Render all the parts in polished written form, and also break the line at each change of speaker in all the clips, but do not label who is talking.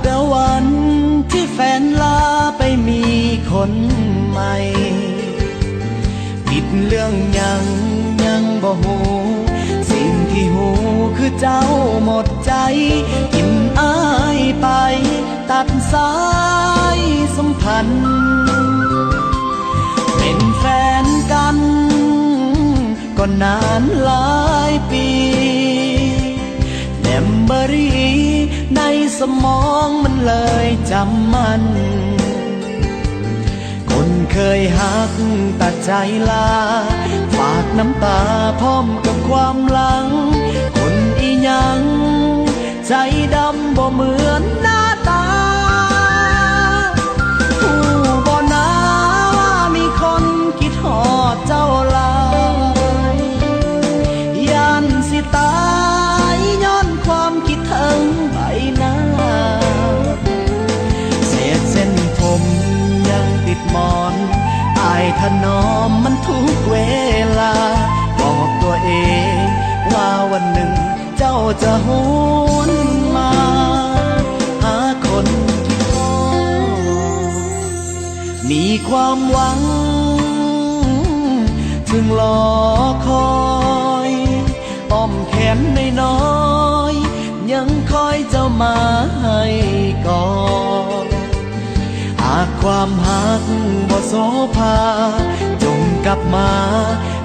แต่วันที่แฟนลาไปมีคนใหม่ผิดเรื่องยังบ่หูสิ่งที่หูคือเจ้าหมดใจกินอ้ายไปตัดสายสัมพันธ์เป็นแฟนกันก็นานหลายปีเมมโมรีในสมองมันเลยจำมันคนเคยหักตัดใจลาฝากน้ำตาพร้อมกับความหลังคนอีหยังใจดำบ่เหมือนหน้าตาผู้บ่นาว่ามีคนคิดฮอดเจ้าหลายยันสิตายย้อนความคิดถึงใบหน้าเศษเส้นผมยังติดหมอนอายถนอมมันทุกเวลาบอกตัวเองว่าวันหนึ่งเจ้าจะหวนมาหาคนที่พอมีความหวังจึงรอคอยอ้อมแขนน้อยๆยังคอยเจ้ามาให้ก่อนหากความหักบ่โสภาจงกลับมา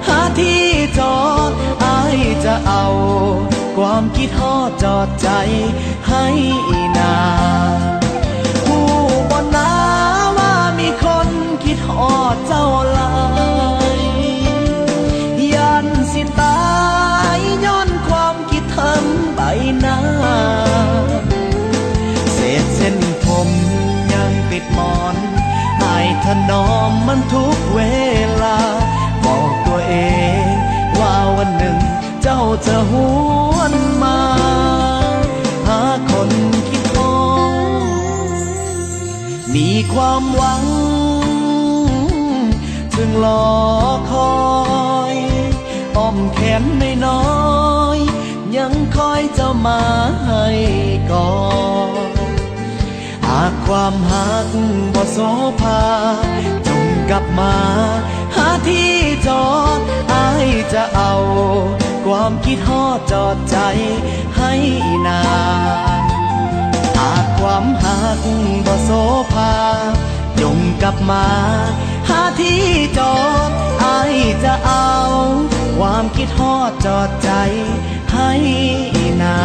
หาที่จอดอายจะเอาความคิดฮอดจอดใจให้นาผู้บ่นาว่ามีคนคิดฮอดเจ้าหลายยันสิตายย้อนความคิดถึงใบหน้าเศษเส้นผมยังติดหมอนอายถนอมมันทุกเวลาบอกตัวเองว่าวันหนึ่งเจ้าจะหวนมาหาคนคิดฮอดมีความหวังจึงรอคอยอ้อมแขนน้อยๆยังคอยเจ้ามาให้ก่อนหากความหักบ่โสภาจงกลับมาหาที่จอดอายจะเอาความคิดฮอดจอดใจให้นาหากความหักบ่โสภาจงกลับมาหาที่จอดอายจะเอาความคิดฮอดจอดใจให้นา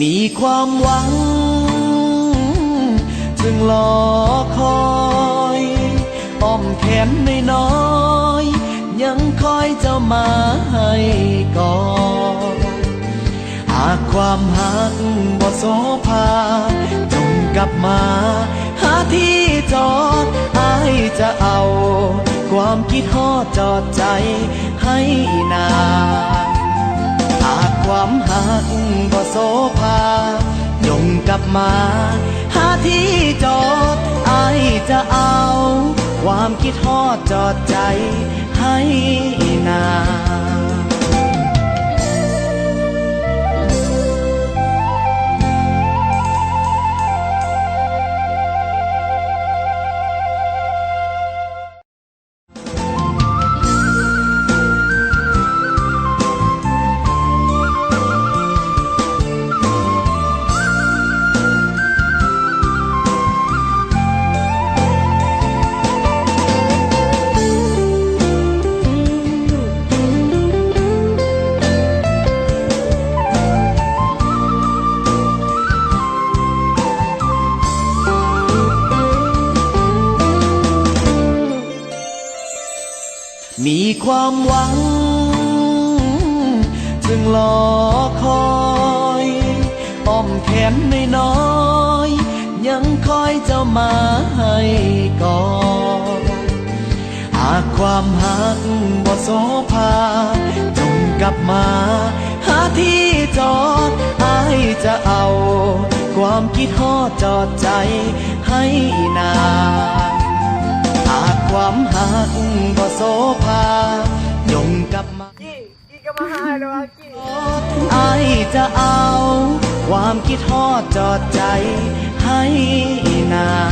มีความหวังจึงรอคอยอ้อมแขนน้อยๆยังคอยเจ้ามาให้ก่อนหากความหักบ่โสภาจงกลับมาหาที่จอดอายจะเอาความคิดฮอดจอดใจให้นาหากความหักบ่โสภาจงกลับมาหาที่จอดอายจะเอาความคิดฮอดจอดใจให้นา มีความหวังจึงรอคอยอ้อม แขนน้อยๆยังคอยเจ้ามาให้กอดหากความหักบ่โสภาจงกลับมาหาที่จอดอายจะเอาความคิดฮอดจอดใจให้นานหากความหักบ่โสภาจงกลับมา
กี่ก็มาหาเรากี่
อายจะเอาความคิดฮอดจอดใจให้นาน